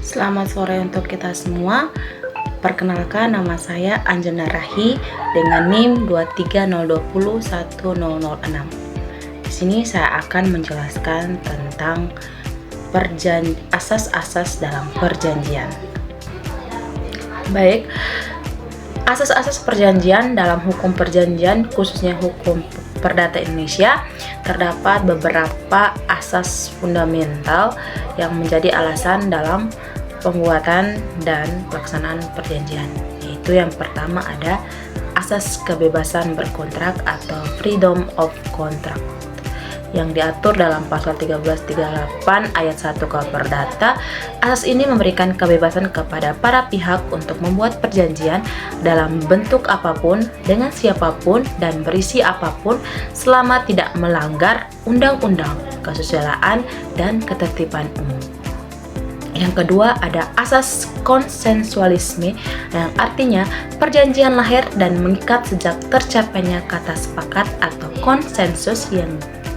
Selamat sore untuk kita semua. Perkenalkan, nama saya Anjana Rahi dengan NIM 230201006. Di sini saya akan menjelaskan tentang asas-asas dalam perjanjian. Baik, asas-asas perjanjian dalam hukum perjanjian, khususnya hukum perdata Indonesia, terdapat beberapa asas fundamental yang menjadi alasan dalam pembuatan dan pelaksanaan perjanjian. Yaitu yang pertama ada asas kebebasan berkontrak atau freedom of contract yang diatur dalam pasal 1338 ayat 1 KUH Perdata. Asas ini memberikan kebebasan kepada para pihak untuk membuat perjanjian dalam bentuk apapun, dengan siapapun, dan berisi apapun selama tidak melanggar undang-undang, kesusilaan, dan ketertiban umum. Yang kedua ada asas konsensualisme, yang artinya perjanjian lahir dan mengikat sejak tercapainya kata sepakat atau konsensus yang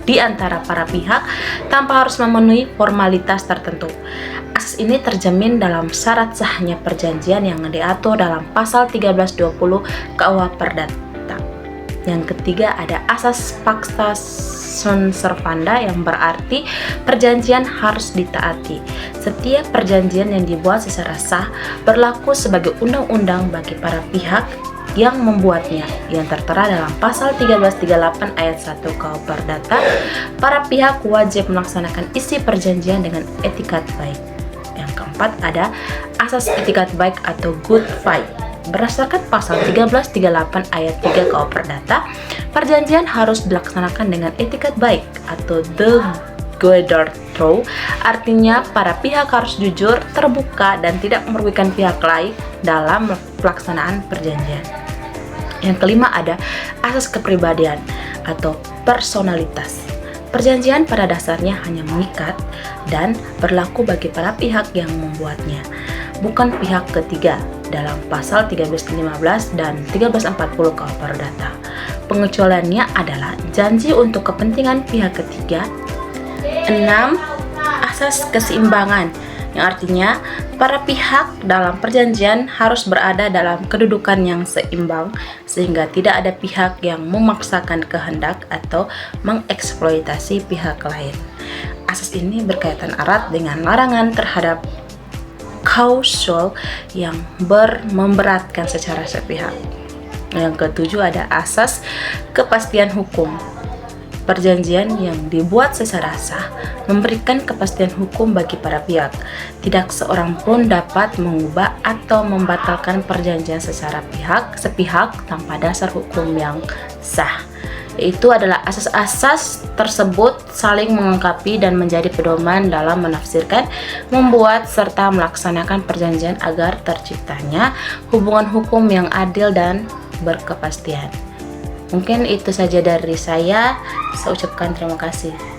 di antara para pihak tanpa harus memenuhi formalitas tertentu. Asas ini terjamin dalam syarat sahnya perjanjian yang diatur dalam pasal 1320 KUH Perdata. Yang ketiga ada asas pacta sunt servanda, yang berarti perjanjian harus ditaati. Setiap perjanjian yang dibuat secara sah berlaku sebagai undang-undang bagi para pihak yang membuatnya, yang tertera dalam pasal 1338 ayat 1 KUH Perdata. Para pihak wajib melaksanakan isi perjanjian dengan etikat baik. Yang keempat ada asas etikat baik atau good fight. Berdasarkan pasal 1338 ayat 3 KUH Perdata, perjanjian harus dilaksanakan dengan etikat baik atau the Goeder Trouw, artinya para pihak harus jujur, terbuka, dan tidak merugikan pihak lain dalam pelaksanaan perjanjian. Yang kelima ada asas kepribadian atau personalitas. Perjanjian pada dasarnya hanya mengikat dan berlaku bagi para pihak yang membuatnya, bukan pihak ketiga dalam pasal 1315 dan 1340 KUH Perdata. Pengecualiannya adalah janji untuk kepentingan pihak ketiga. 6. Asas keseimbangan, yang artinya para pihak dalam perjanjian harus berada dalam kedudukan yang seimbang sehingga tidak ada pihak yang memaksakan kehendak atau mengeksploitasi pihak lain. Asas ini berkaitan erat dengan larangan terhadap kausul yang memberatkan secara sepihak. Yang ketujuh ada asas kepastian hukum. Perjanjian yang dibuat secara sah memberikan kepastian hukum bagi para pihak. Tidak seorang pun dapat mengubah atau membatalkan perjanjian secara sepihak tanpa dasar hukum yang sah. Itu adalah asas-asas tersebut saling melengkapi dan menjadi pedoman dalam menafsirkan, membuat, serta melaksanakan perjanjian agar terciptanya hubungan hukum yang adil dan berkepastian. Mungkin itu saja dari saya. Saya ucapkan terima kasih.